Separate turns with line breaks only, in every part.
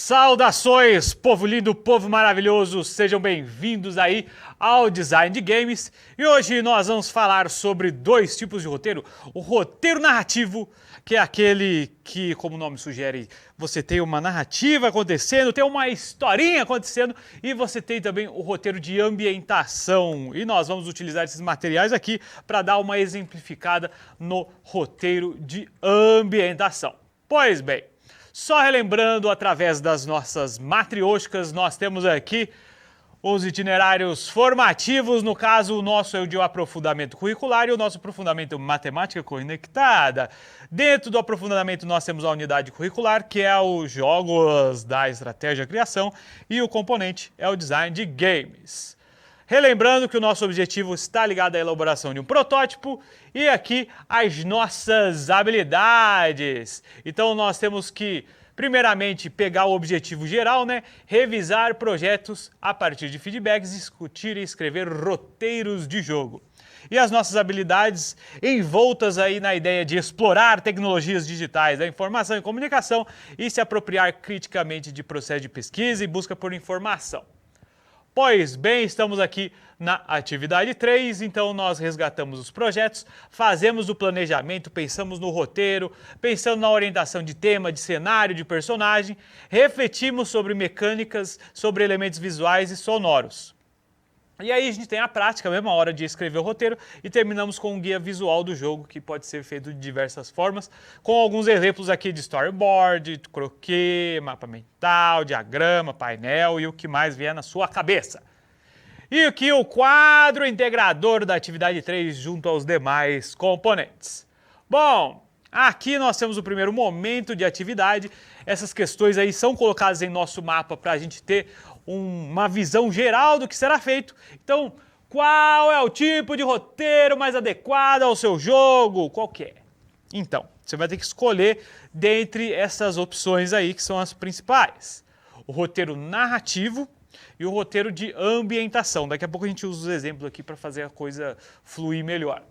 Saudações, povo lindo, povo maravilhoso, sejam bem-vindos aí ao Design de Games. E hoje nós vamos falar sobre dois tipos de roteiro. O roteiro narrativo, que é aquele que, como o nome sugere, você tem uma narrativa acontecendo, tem uma historinha acontecendo, e você tem também o roteiro de ambientação. E nós vamos utilizar esses materiais aqui para dar uma exemplificada no roteiro de ambientação. Pois bem, só relembrando, através das nossas matrioscas, nós temos aqui os itinerários formativos. No caso, o nosso é o de aprofundamento curricular e o nosso aprofundamento matemática conectada. Dentro do aprofundamento nós temos a unidade curricular, que é os jogos da estratégia criação, e o componente é o design de games. Relembrando que o nosso objetivo está ligado à elaboração de um protótipo e aqui as nossas habilidades. Então nós temos que, primeiramente, pegar o objetivo geral, revisar projetos a partir de feedbacks, discutir e escrever roteiros de jogo. E as nossas habilidades envoltas aí na ideia de explorar tecnologias digitais da informação e comunicação e se apropriar criticamente de processo de pesquisa e busca por informação. Pois bem, estamos aqui na atividade 3, então nós resgatamos os projetos, fazemos o planejamento, pensamos no roteiro, pensando na orientação de tema, de cenário, de personagem, refletimos sobre mecânicas, sobre elementos visuais e sonoros. E aí a gente tem a prática, a mesma hora de escrever o roteiro, e terminamos com um guia visual do jogo, que pode ser feito de diversas formas, com alguns exemplos aqui de storyboard, croquis, mapa mental, diagrama, painel e o que mais vier na sua cabeça. E aqui o quadro integrador da atividade 3 junto aos demais componentes. Bom, aqui nós temos o primeiro momento de atividade. Essas questões aí são colocadas em nosso mapa para a gente ter uma visão geral do que será feito. Então, qual é o tipo de roteiro mais adequado ao seu jogo? Qual que é? Então, você vai ter que escolher dentre essas opções aí, que são as principais. O roteiro narrativo e o roteiro de ambientação. Daqui a pouco a gente usa os exemplos aqui para fazer a coisa fluir melhor.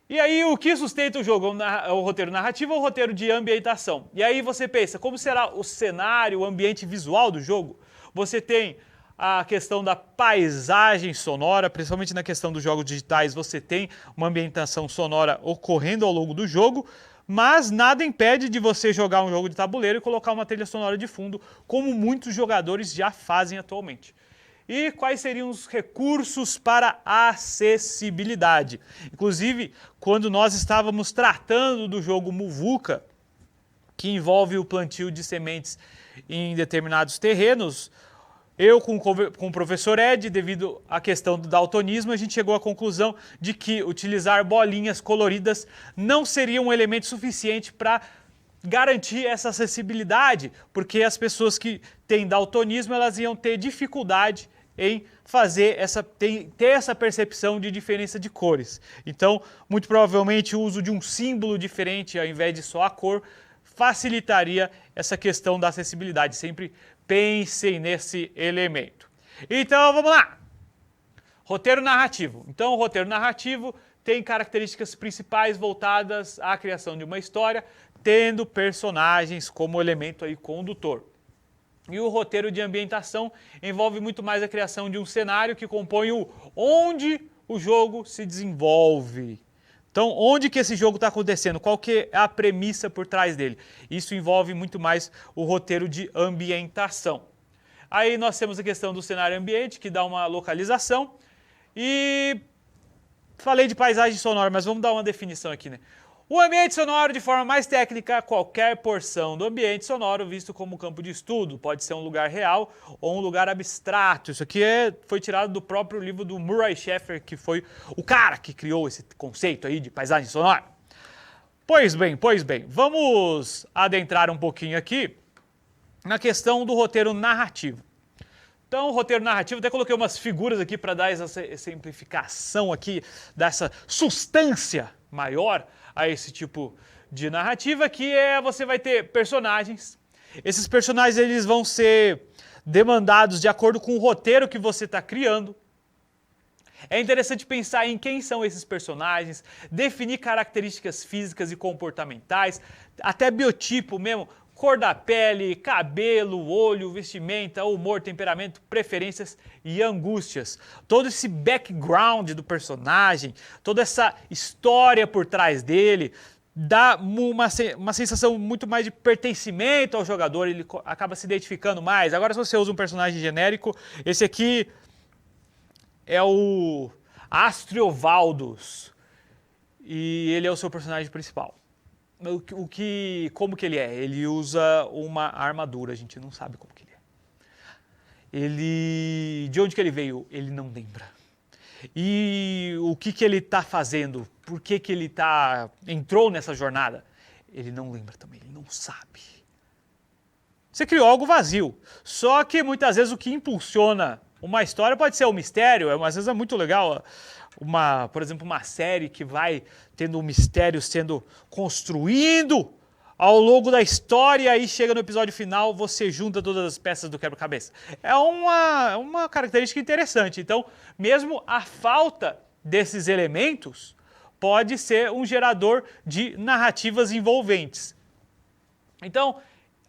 E aí, o que sustenta o jogo? O roteiro narrativo ou o roteiro de ambientação? E aí você pensa, como será o cenário, o ambiente visual do jogo? Você tem a questão da paisagem sonora, principalmente na questão dos jogos digitais, você tem uma ambientação sonora ocorrendo ao longo do jogo, mas nada impede de você jogar um jogo de tabuleiro e colocar uma trilha sonora de fundo, como muitos jogadores já fazem atualmente. E quais seriam os recursos para acessibilidade? Inclusive, quando nós estávamos tratando do jogo Muvuca, que envolve o plantio de sementes em determinados terrenos, eu com o professor Ed, devido à questão do daltonismo, a gente chegou à conclusão de que utilizar bolinhas coloridas não seria um elemento suficiente para garantir essa acessibilidade, porque as pessoas que têm daltonismo, elas iam ter dificuldade em ter essa percepção de diferença de cores. Então, muito provavelmente o uso de um símbolo diferente ao invés de só a cor facilitaria essa questão da acessibilidade. Sempre pensem nesse elemento. Então, vamos lá! Roteiro narrativo. Então, o roteiro narrativo tem características principais voltadas à criação de uma história, tendo personagens como elemento aí condutor. E o roteiro de ambientação envolve muito mais a criação de um cenário que compõe onde o jogo se desenvolve. Então, onde que esse jogo está acontecendo? Qual que é a premissa por trás dele? Isso envolve muito mais o roteiro de ambientação. Aí nós temos a questão do cenário ambiente, que dá uma localização. E falei de paisagem sonora, mas vamos dar uma definição aqui, O ambiente sonoro, de forma mais técnica, qualquer porção do ambiente sonoro visto como campo de estudo. Pode ser um lugar real ou um lugar abstrato. Isso aqui foi tirado do próprio livro do Murray Schafer, que foi o cara que criou esse conceito aí de paisagem sonora. Pois bem, vamos adentrar um pouquinho aqui na questão do roteiro narrativo. Então, o roteiro narrativo, até coloquei umas figuras aqui para dar essa exemplificação aqui, dessa substância maior a esse tipo de narrativa, que você vai ter personagens. Esses personagens eles vão ser demandados de acordo com o roteiro que você está criando. É interessante pensar em quem são esses personagens, definir características físicas e comportamentais, até biotipo mesmo, cor da pele, cabelo, olho, vestimenta, humor, temperamento, preferências e angústias. Todo esse background do personagem, toda essa história por trás dele, dá uma sensação muito mais de pertencimento ao jogador, ele acaba se identificando mais. Agora, se você usa um personagem genérico, esse aqui é o Astriovaldos, e ele é o seu personagem principal. Como que ele é? Ele usa uma armadura, a gente não sabe como que ele é. De onde que ele veio? Ele não lembra. E o que ele está fazendo? Por que ele entrou nessa jornada? Ele não lembra também, ele não sabe. Você criou algo vazio. Só que muitas vezes o que impulsiona uma história pode ser um mistério, às vezes é muito legal, por exemplo, uma série que vai tendo um mistério sendo construído ao longo da história e chega no episódio final, você junta todas as peças do quebra-cabeça. É uma característica interessante. Então, mesmo a falta desses elementos pode ser um gerador de narrativas envolventes. Então,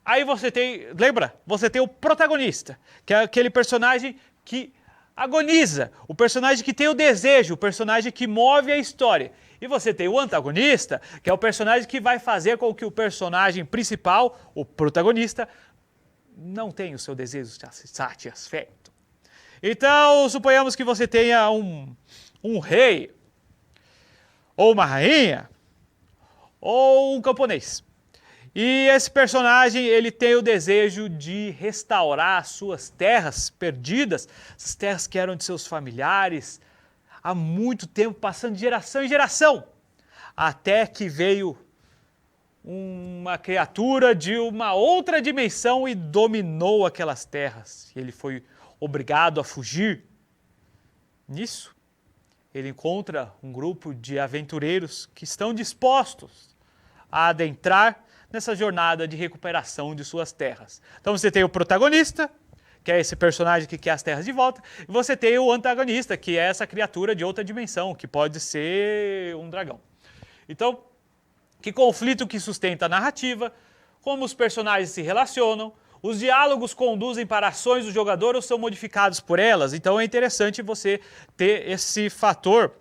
aí você tem, lembra? Você tem o protagonista, que é aquele personagem que agoniza, o personagem que tem o desejo, o personagem que move a história. E você tem o antagonista, que é o personagem que vai fazer com que o personagem principal, o protagonista, não tenha o seu desejo satisfeito. Então, suponhamos que você tenha um rei, ou uma rainha, ou um camponês. E esse personagem, ele tem o desejo de restaurar as suas terras perdidas, essas terras que eram de seus familiares, há muito tempo, passando de geração em geração, até que veio uma criatura de uma outra dimensão e dominou aquelas terras. E ele foi obrigado a fugir. Nisso, ele encontra um grupo de aventureiros que estão dispostos a adentrar nessa jornada de recuperação de suas terras. Então você tem o protagonista, que é esse personagem que quer as terras de volta, e você tem o antagonista, que é essa criatura de outra dimensão, que pode ser um dragão. Então, que conflito que sustenta a narrativa, como os personagens se relacionam, os diálogos conduzem para ações do jogador ou são modificados por elas, então é interessante você ter esse fator.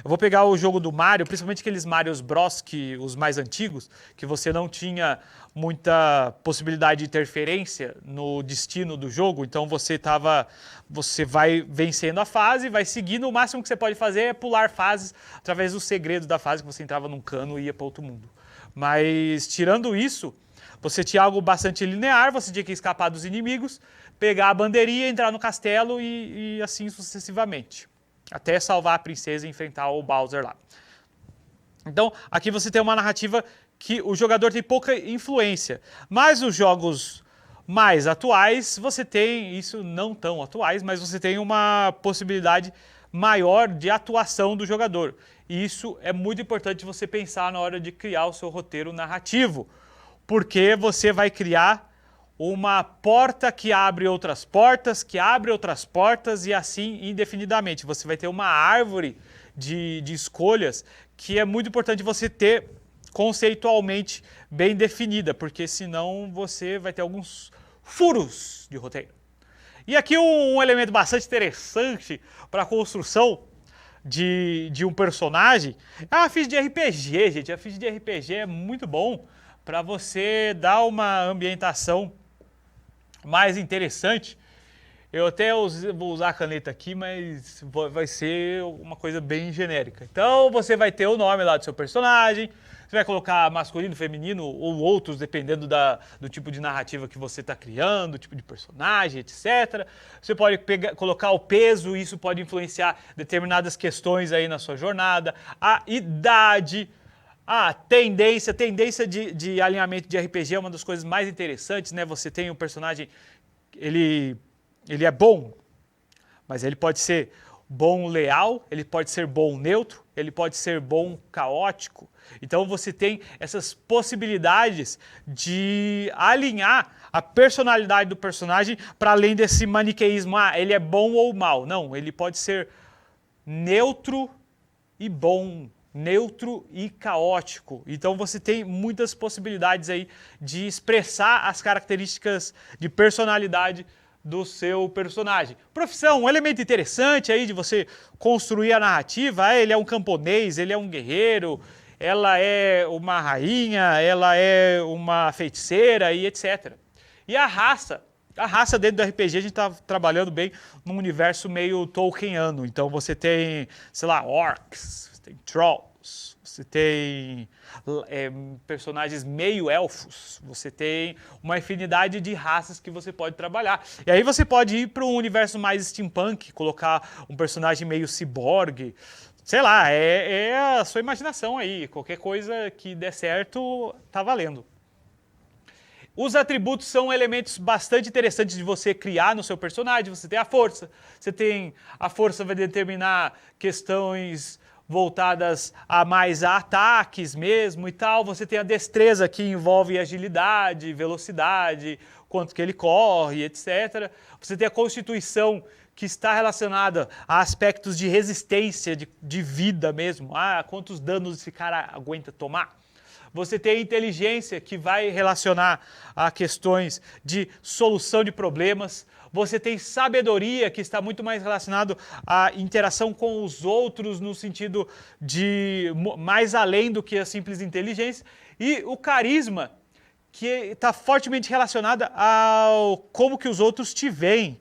Eu vou pegar o jogo do Mario, principalmente aqueles Marios Bros, os mais antigos, que você não tinha muita possibilidade de interferência no destino do jogo, então você vai vencendo a fase, vai seguindo, o máximo que você pode fazer é pular fases através dos segredos da fase, que você entrava num cano e ia para outro mundo. Mas tirando isso, você tinha algo bastante linear, você tinha que escapar dos inimigos, pegar a bandeirinha, entrar no castelo e assim sucessivamente. Até salvar a princesa e enfrentar o Bowser lá. Então, aqui você tem uma narrativa que o jogador tem pouca influência. Mas os jogos mais atuais, você tem, isso não tão atuais, mas você tem uma possibilidade maior de atuação do jogador. E isso é muito importante você pensar na hora de criar o seu roteiro narrativo. Porque você vai criar uma porta que abre outras portas, que abre outras portas e assim indefinidamente. Você vai ter uma árvore de escolhas que é muito importante você ter conceitualmente bem definida, porque senão você vai ter alguns furos de roteiro. E aqui um elemento bastante interessante para a construção de um personagem é a ficha de RPG, gente. A ficha de RPG é muito bom para você dar uma ambientação mais interessante. Eu até vou usar a caneta aqui, mas vai ser uma coisa bem genérica. Então você vai ter o nome lá do seu personagem, você vai colocar masculino, feminino ou outros, dependendo do tipo de narrativa que você está criando, tipo de personagem, etc. Você pode colocar o peso, isso pode influenciar determinadas questões aí na sua jornada, a idade, a tendência de alinhamento de RPG é uma das coisas mais interessantes, né? Você tem um personagem, ele é bom, mas ele pode ser bom leal, ele pode ser bom neutro, ele pode ser bom caótico. Então você tem essas possibilidades de alinhar a personalidade do personagem para além desse maniqueísmo, ele é bom ou mal. Não, ele pode ser neutro e bom neutro e caótico. Então você tem muitas possibilidades aí de expressar as características de personalidade do seu personagem. Profissão, um elemento interessante aí de você construir a narrativa. Ele é um camponês, ele é um guerreiro, ela é uma rainha, ela é uma feiticeira e etc. E a raça dentro do RPG a gente está trabalhando bem num universo meio Tolkieniano. Então você tem, sei lá, orcs, você tem trolls, você tem personagens meio elfos, você tem uma infinidade de raças que você pode trabalhar. E aí você pode ir para um universo mais steampunk, colocar um personagem meio ciborgue, sei lá, é a sua imaginação aí. Qualquer coisa que der certo, tá valendo. Os atributos são elementos bastante interessantes de você criar no seu personagem. Você tem a força. A força vai determinar questões voltadas mais a ataques mesmo e tal. Você tem a destreza, que envolve agilidade, velocidade, quanto que ele corre, etc. Você tem a constituição, que está relacionada a aspectos de resistência, de vida mesmo. Quantos danos esse cara aguenta tomar. Você tem a inteligência, que vai relacionar a questões de solução de problemas. Você tem sabedoria, que está muito mais relacionado à interação com os outros, no sentido de mais além do que a simples inteligência. E o carisma, que está fortemente relacionado ao como que os outros te veem.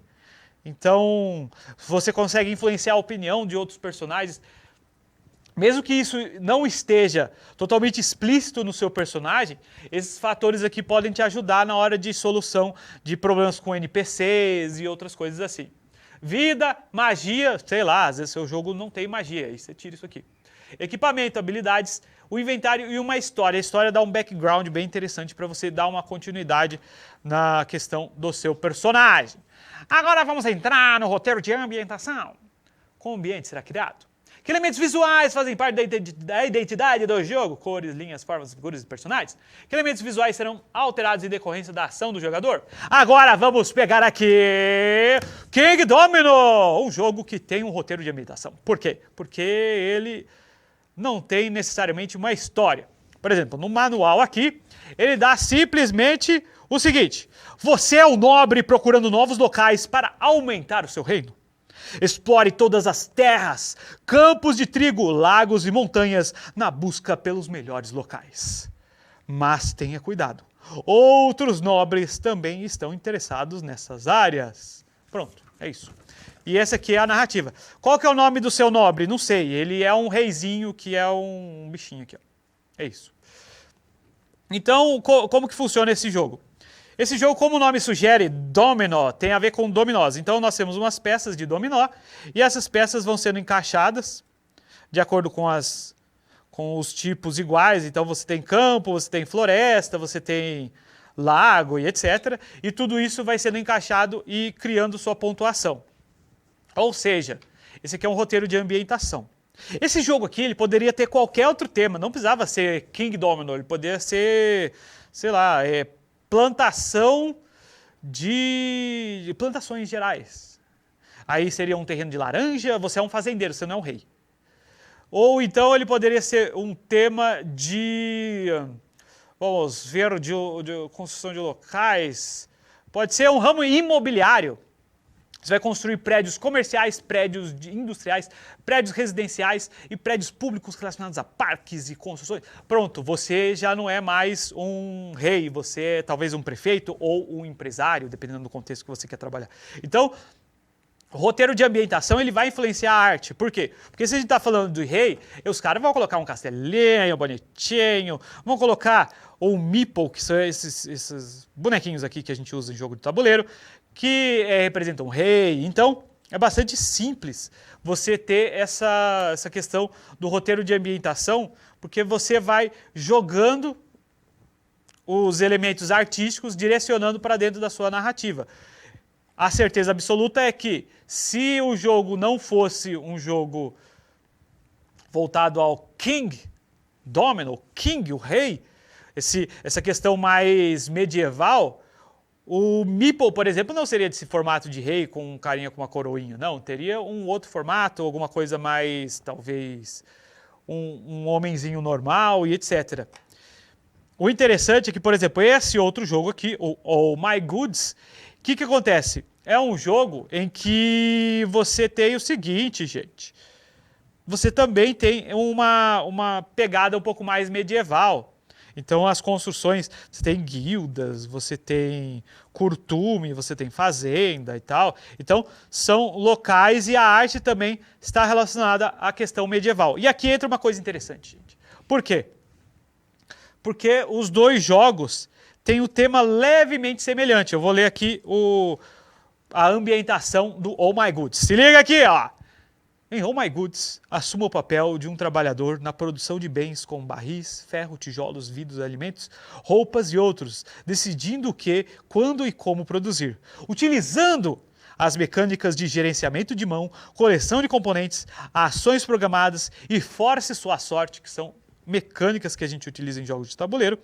Então, você consegue influenciar a opinião de outros personagens. Mesmo que isso não esteja totalmente explícito no seu personagem, esses fatores aqui podem te ajudar na hora de solução de problemas com NPCs e outras coisas assim. Vida, magia, sei lá, às vezes seu jogo não tem magia, aí você tira isso aqui. Equipamento, habilidades, o inventário e uma história. A história dá um background bem interessante para você dar uma continuidade na questão do seu personagem. Agora vamos entrar no roteiro de ambientação. Como o ambiente será criado? Que elementos visuais fazem parte da identidade do jogo? Cores, linhas, formas, figuras e personagens. Que elementos visuais serão alterados em decorrência da ação do jogador? Agora vamos pegar aqui King Domino, um jogo que tem um roteiro de ambientação. Por quê? Porque ele não tem necessariamente uma história. Por exemplo, no manual aqui, ele dá simplesmente o seguinte: você é um nobre procurando novos locais para aumentar o seu reino. Explore todas as terras, campos de trigo, lagos e montanhas na busca pelos melhores locais. Mas tenha cuidado, outros nobres também estão interessados nessas áreas. Pronto, é isso. E essa aqui é a narrativa. Qual que é o nome do seu nobre? Não sei, ele é um reizinho que é um bichinho aqui. Ó. É isso. Então, como que funciona esse jogo? Esse jogo, como o nome sugere, dominó, tem a ver com dominós. Então nós temos umas peças de dominó e essas peças vão sendo encaixadas de acordo com os tipos iguais. Então você tem campo, você tem floresta, você tem lago e etc. E tudo isso vai sendo encaixado e criando sua pontuação. Ou seja, esse aqui é um roteiro de ambientação. Esse jogo aqui, ele poderia ter qualquer outro tema, não precisava ser King Domino, ele poderia ser, sei lá, plantação de plantações gerais. Aí seria um terreno de laranja, você é um fazendeiro, você não é um rei. Ou então ele poderia ser um tema de, vamos ver, de construção de locais. Pode ser um ramo imobiliário. Você vai construir prédios comerciais, prédios industriais, prédios residenciais e prédios públicos relacionados a parques e construções. Pronto, você já não é mais um rei, você é talvez um prefeito ou um empresário, dependendo do contexto que você quer trabalhar. Então, o roteiro de ambientação ele vai influenciar a arte. Por quê? Porque se a gente está falando do rei, os caras vão colocar um castelinho bonitinho, vão colocar um meeple, que são esses bonequinhos aqui que a gente usa em jogo de tabuleiro, que representam um rei. Então, é bastante simples você ter essa questão do roteiro de ambientação, porque você vai jogando os elementos artísticos, direcionando para dentro da sua narrativa. A certeza absoluta é que, se o jogo não fosse um jogo voltado ao King Domino, King, o rei, essa questão mais medieval, o Meeple, por exemplo, não seria desse formato de rei com um carinha com uma coroinha, não. Teria um outro formato, alguma coisa mais, talvez, um homenzinho normal e etc. O interessante é que, por exemplo, esse outro jogo aqui, o Oh My Goods, o que acontece? É um jogo em que você tem o seguinte, gente. Você também tem uma pegada um pouco mais medieval. Então as construções, você tem guildas, você tem curtume, você tem fazenda e tal. Então são locais e a arte também está relacionada à questão medieval. E aqui entra uma coisa interessante, gente. Por quê? Porque os dois jogos têm o tema levemente semelhante. Eu vou ler aqui a ambientação do Oh My Goods. Se liga aqui, ó! Em Oh My Goods, assuma o papel de um trabalhador na produção de bens como barris, ferro, tijolos, vidros, alimentos, roupas e outros, decidindo o que, quando e como produzir, utilizando as mecânicas de gerenciamento de mão, coleção de componentes, ações programadas e force sua sorte, que são mecânicas que a gente utiliza em jogos de tabuleiro.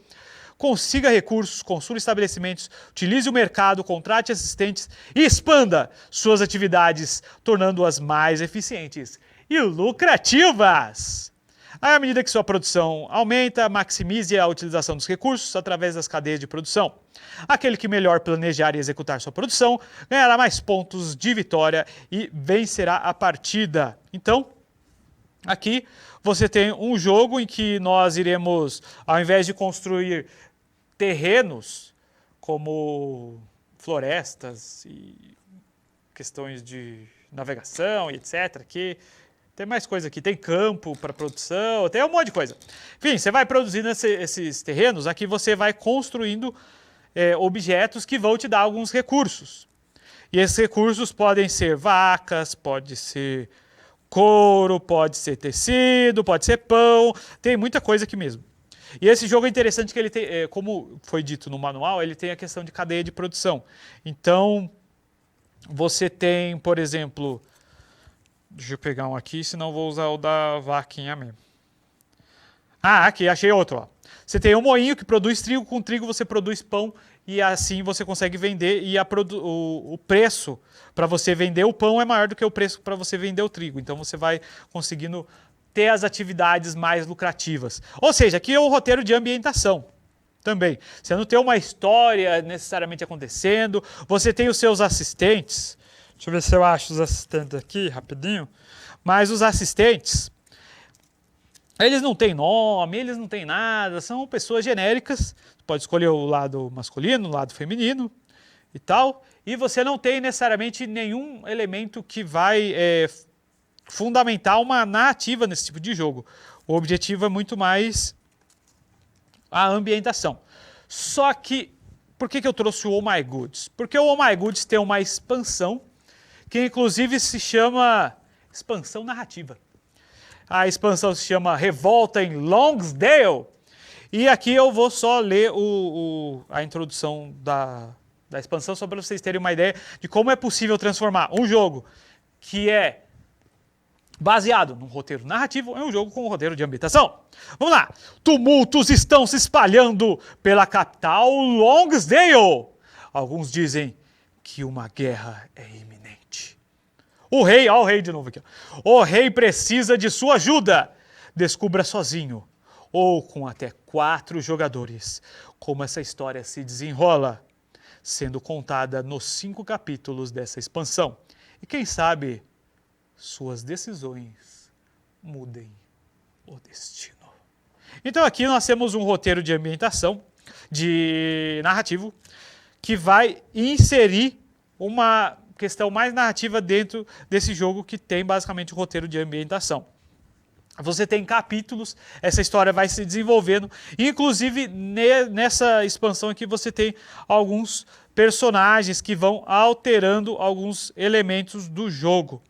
Consiga recursos, construa estabelecimentos, utilize o mercado, contrate assistentes e expanda suas atividades, tornando-as mais eficientes e lucrativas. À medida que sua produção aumenta, maximize a utilização dos recursos através das cadeias de produção. Aquele que melhor planejar e executar sua produção ganhará mais pontos de vitória e vencerá a partida. Então, aqui você tem um jogo em que nós iremos, ao invés de construir terrenos como florestas e questões de navegação e etc. Aqui tem mais coisa aqui, tem campo para produção, tem um monte de coisa. Enfim, você vai produzindo esses terrenos, aqui você vai construindo objetos que vão te dar alguns recursos. E esses recursos podem ser vacas, pode ser couro, pode ser tecido, pode ser pão, tem muita coisa aqui mesmo. E esse jogo é interessante que ele tem, como foi dito no manual, ele tem a questão de cadeia de produção. Então, você tem, por exemplo, deixa eu pegar um aqui, senão vou usar o da vaquinha mesmo. Ah, aqui, achei outro. Ó. Você tem um moinho que produz trigo, com trigo você produz pão e assim você consegue vender e o preço para você vender o pão é maior do que o preço para você vender o trigo. Então você vai conseguindo ter as atividades mais lucrativas. Ou seja, aqui é um roteiro de ambientação também. Você não tem uma história necessariamente acontecendo, você tem os seus assistentes. Deixa eu ver se eu acho os assistentes aqui, rapidinho. Mas os assistentes, eles não têm nome, eles não têm nada, são pessoas genéricas. Você pode escolher o lado masculino, o lado feminino e tal. E você não tem necessariamente nenhum elemento que vai fundamentar uma narrativa nesse tipo de jogo. O objetivo é muito mais a ambientação. Só que, por que eu trouxe o Oh My Goods? Porque o Oh My Goods tem uma expansão que inclusive se chama expansão narrativa. A expansão se chama Revolta em Longsdale. E aqui eu vou só ler a introdução da expansão, só para vocês terem uma ideia de como é possível transformar um jogo que é baseado num roteiro narrativo em um jogo com um roteiro de ambientação. Vamos lá! Tumultos estão se espalhando pela capital Longsdale. Alguns dizem que uma guerra é iminente. O rei, ó o rei de novo aqui. O rei precisa de sua ajuda. Descubra sozinho ou com até 4 jogadores como essa história se desenrola, sendo contada nos 5 capítulos dessa expansão. E quem sabe suas decisões mudem o destino. Então aqui nós temos um roteiro de ambientação, de narrativo, que vai inserir uma questão mais narrativa dentro desse jogo que tem basicamente o roteiro de ambientação. Você tem capítulos, essa história vai se desenvolvendo, inclusive nessa expansão aqui você tem alguns personagens que vão alterando alguns elementos do jogo.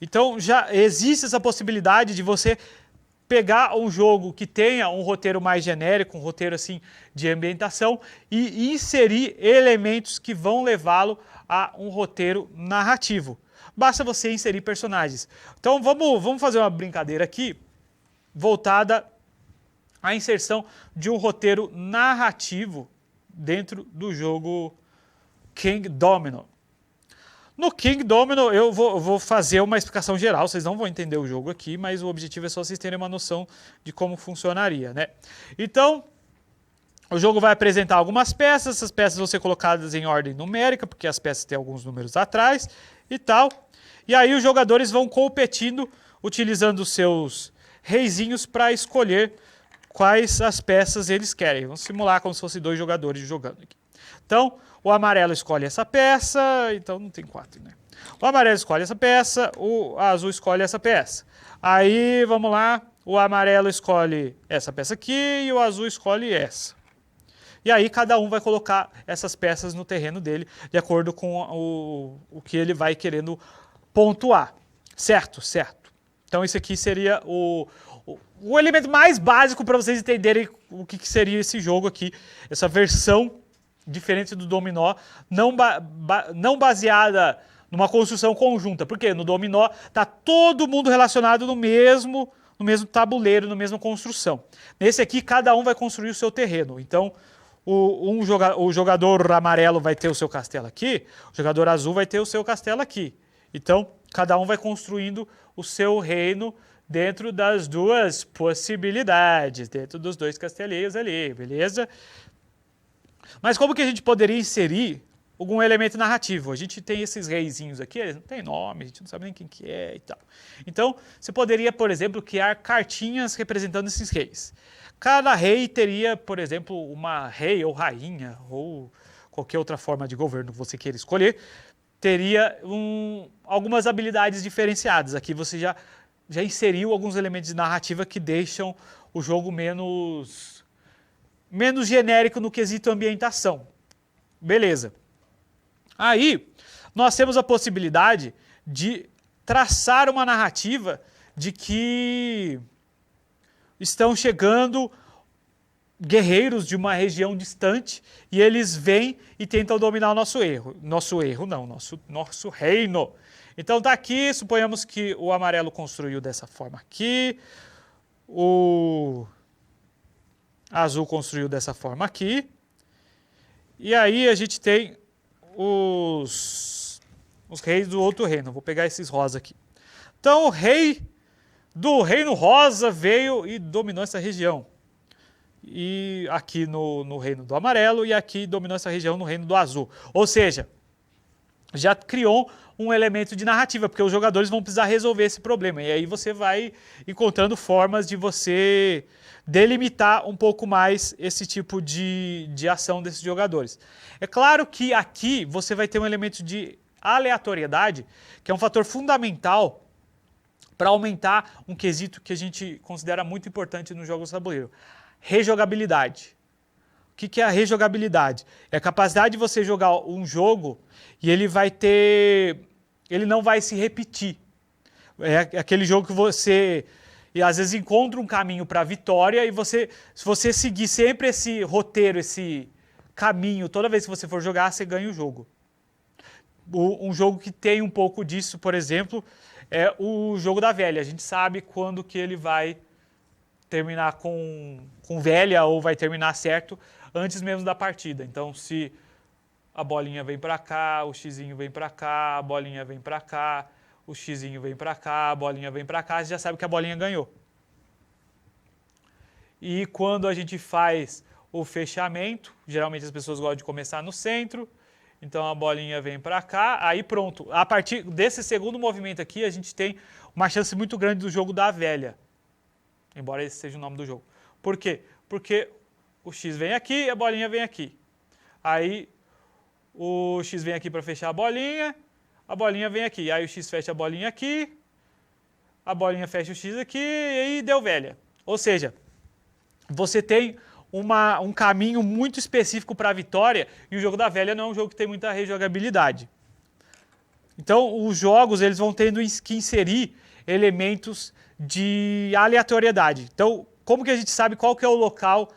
Então já existe essa possibilidade de você pegar um jogo que tenha um roteiro mais genérico, um roteiro assim de ambientação e inserir elementos que vão levá-lo a um roteiro narrativo. Basta você inserir personagens. Então vamos fazer uma brincadeira aqui voltada à inserção de um roteiro narrativo dentro do jogo King Domino. No King Domino eu vou fazer uma explicação geral, vocês não vão entender o jogo aqui, mas o objetivo é só vocês terem uma noção de como funcionaria, né? Então, o jogo vai apresentar algumas peças, essas peças vão ser colocadas em ordem numérica, porque as peças têm alguns números atrás e tal. E aí os jogadores vão competindo, utilizando os seus reizinhos para escolher quais as peças eles querem. Vamos simular como se fossem 2 jogadores jogando aqui. Então, o amarelo escolhe essa peça, então não tem 4, né? O amarelo escolhe essa peça, o azul escolhe essa peça. Aí, vamos lá, o amarelo escolhe essa peça aqui e o azul escolhe essa. E aí cada um vai colocar essas peças no terreno dele, de acordo com o que ele vai querendo pontuar. Certo, certo. Então esse aqui seria o elemento mais básico para vocês entenderem o que seria esse jogo aqui, essa versão diferente do dominó, não baseada numa construção conjunta. Porque no dominó está todo mundo relacionado no mesmo tabuleiro, na mesma construção. Nesse aqui, cada um vai construir o seu terreno. Então, o jogador amarelo vai ter o seu castelo aqui, o jogador azul vai ter o seu castelo aqui. Então, cada um vai construindo o seu reino dentro das 2 possibilidades, dentro dos 2 castelinhos ali, beleza? Mas como que a gente poderia inserir algum elemento narrativo? A gente tem esses reizinhos aqui, eles não têm nome, a gente não sabe nem quem que é e tal. Então, você poderia, por exemplo, criar cartinhas representando esses reis. Cada rei teria, por exemplo, uma rei ou rainha, ou qualquer outra forma de governo que você queira escolher, teria algumas habilidades diferenciadas. Aqui você já inseriu alguns elementos de narrativa que deixam o jogo menos genérico no quesito ambientação. Beleza. Aí, nós temos a possibilidade de traçar uma narrativa de que estão chegando guerreiros de uma região distante e eles vêm e tentam dominar o nosso reino. Então tá aqui, suponhamos que o amarelo construiu dessa forma aqui, o azul construiu dessa forma aqui, e aí a gente tem os reis do outro reino. Vou pegar esses rosa aqui. Então o rei do reino rosa veio e dominou essa região. E aqui no reino do amarelo, e aqui dominou essa região no reino do azul. Ou seja, já criou um elemento de narrativa, porque os jogadores vão precisar resolver esse problema. E aí você vai encontrando formas de você delimitar um pouco mais esse tipo de ação desses jogadores. É claro que aqui você vai ter um elemento de aleatoriedade, que é um fator fundamental para aumentar um quesito que a gente considera muito importante nos jogos de tabuleiro. Rejogabilidade. O que é a rejogabilidade? É a capacidade de você jogar um jogo e ele não vai se repetir. É aquele jogo que você às vezes encontra um caminho para a vitória e se você seguir sempre esse roteiro, esse caminho, toda vez que você for jogar, você ganha o jogo. Um jogo que tem um pouco disso, por exemplo, é o jogo da velha. A gente sabe quando que ele vai terminar com velha ou vai terminar certo antes mesmo da partida. Então, se a bolinha vem para cá, o xizinho vem para cá, a bolinha vem para cá, o xizinho vem para cá, a bolinha vem para cá, você já sabe que a bolinha ganhou. E quando a gente faz o fechamento, geralmente as pessoas gostam de começar no centro, então a bolinha vem para cá, aí pronto. A partir desse segundo movimento aqui, a gente tem uma chance muito grande do jogo da velha. Embora esse seja o nome do jogo. Por quê? Porque o X vem aqui e a bolinha vem aqui. Aí o X vem aqui para fechar a bolinha vem aqui. Aí o X fecha a bolinha aqui, a bolinha fecha o X aqui e aí deu velha. Ou seja, você tem um caminho muito específico para a vitória e o jogo da velha não é um jogo que tem muita rejogabilidade. Então os jogos eles vão tendo que inserir elementos de aleatoriedade. Então, como que a gente sabe qual que é o local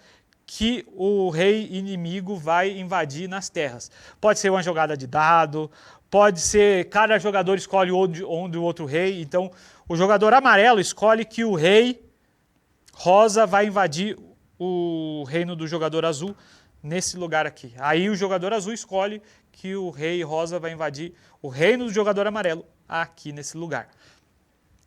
que o rei inimigo vai invadir nas terras? Pode ser uma jogada de dado, pode ser cada jogador escolhe onde o outro rei. Então, o jogador amarelo escolhe que o rei rosa vai invadir o reino do jogador azul nesse lugar aqui. Aí o jogador azul escolhe que o rei rosa vai invadir o reino do jogador amarelo aqui nesse lugar.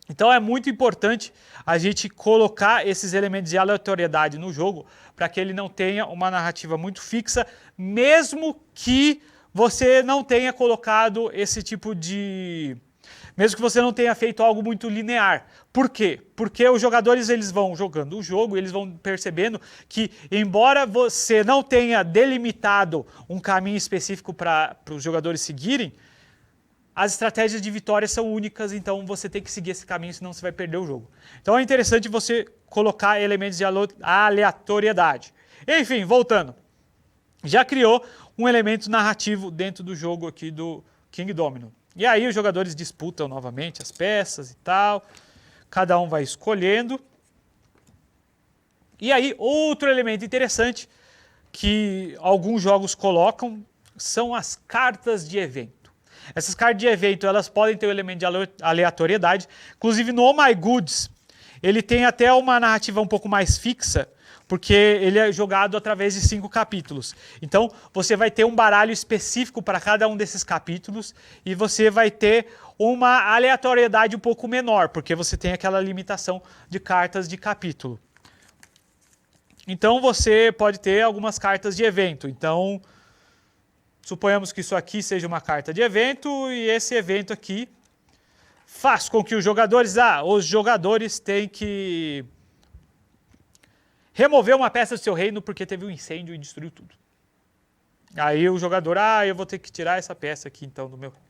Então é muito importante a gente colocar esses elementos de aleatoriedade no jogo para que ele não tenha uma narrativa muito fixa, mesmo que você não tenha colocado esse tipo de... Mesmo que você não tenha feito algo muito linear. Por quê? Porque os jogadores eles vão jogando o jogo, eles vão percebendo que, embora você não tenha delimitado um caminho específico para os jogadores seguirem, as estratégias de vitória são únicas, então você tem que seguir esse caminho, senão você vai perder o jogo. Então é interessante você colocar elementos de aleatoriedade. Enfim, voltando. Já criou um elemento narrativo dentro do jogo aqui do King Domino. E aí os jogadores disputam novamente as peças e tal. Cada um vai escolhendo. E aí outro elemento interessante que alguns jogos colocam são as cartas de evento. Essas cartas de evento, elas podem ter o elemento de aleatoriedade. Inclusive no Oh My Goods, ele tem até uma narrativa um pouco mais fixa, porque ele é jogado através de 5 capítulos. Então, você vai ter um baralho específico para cada um desses capítulos e você vai ter uma aleatoriedade um pouco menor, porque você tem aquela limitação de cartas de capítulo. Então, você pode ter algumas cartas de evento. Então, suponhamos que isso aqui seja uma carta de evento e esse evento aqui faz com que os jogadores têm que remover uma peça do seu reino porque teve um incêndio e destruiu tudo. Aí o jogador, eu vou ter que tirar essa peça aqui então do meu reino.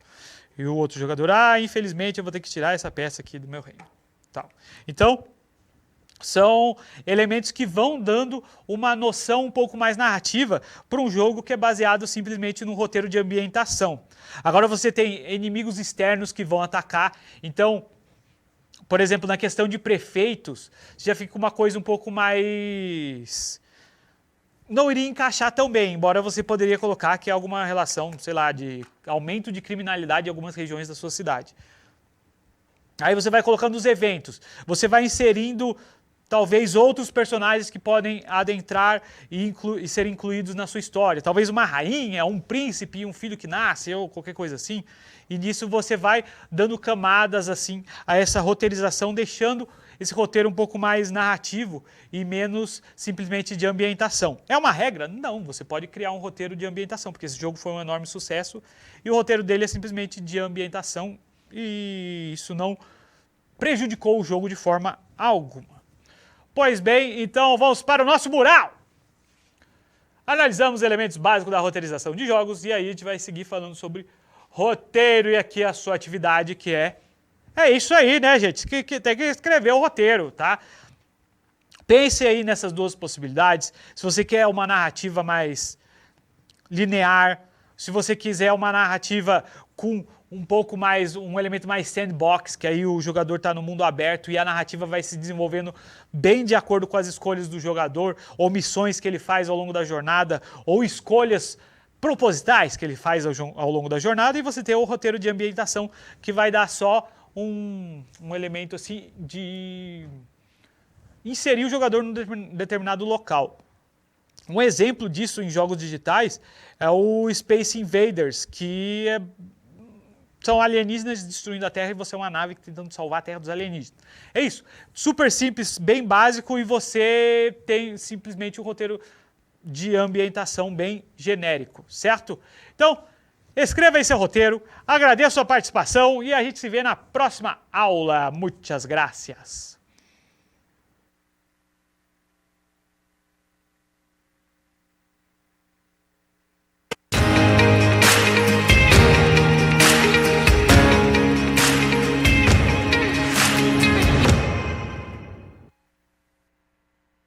E o outro jogador, infelizmente eu vou ter que tirar essa peça aqui do meu reino. Tal. Então, são elementos que vão dando uma noção um pouco mais narrativa para um jogo que é baseado simplesmente no roteiro de ambientação. Agora você tem inimigos externos que vão atacar, então, por exemplo, na questão de prefeitos, já fica uma coisa um pouco mais... Não iria encaixar tão bem, embora você poderia colocar que é alguma relação, sei lá, de aumento de criminalidade em algumas regiões da sua cidade. Aí você vai colocando os eventos, você vai inserindo talvez outros personagens que podem adentrar e serem incluídos na sua história. Talvez uma rainha, um príncipe e um filho que nasce, ou qualquer coisa assim. E nisso você vai dando camadas assim a essa roteirização, deixando esse roteiro um pouco mais narrativo e menos simplesmente de ambientação. É uma regra? Não, você pode criar um roteiro de ambientação, porque esse jogo foi um enorme sucesso e o roteiro dele é simplesmente de ambientação e isso não prejudicou o jogo de forma alguma. Pois bem, então vamos para o nosso mural. Analisamos os elementos básicos da roteirização de jogos e aí a gente vai seguir falando sobre roteiro e aqui a sua atividade que é isso aí, né, gente? Que tem que escrever o roteiro, tá? Pense aí nessas duas possibilidades. Se você quer uma narrativa mais linear, se você quiser uma narrativa com um pouco mais, um elemento mais sandbox, que aí o jogador está no mundo aberto e a narrativa vai se desenvolvendo bem de acordo com as escolhas do jogador, ou missões que ele faz ao longo da jornada, ou escolhas propositais que ele faz ao longo da jornada, e você tem o roteiro de ambientação, que vai dar só um elemento assim de inserir o jogador num determinado local. Um exemplo disso em jogos digitais é o Space Invaders, que são alienígenas destruindo a Terra e você é uma nave tentando salvar a Terra dos alienígenas. É isso. Super simples, bem básico e você tem simplesmente um roteiro de ambientação bem genérico, certo? Então, escreva aí seu roteiro, agradeço a sua participação e a gente se vê na próxima aula. Muitas gracias.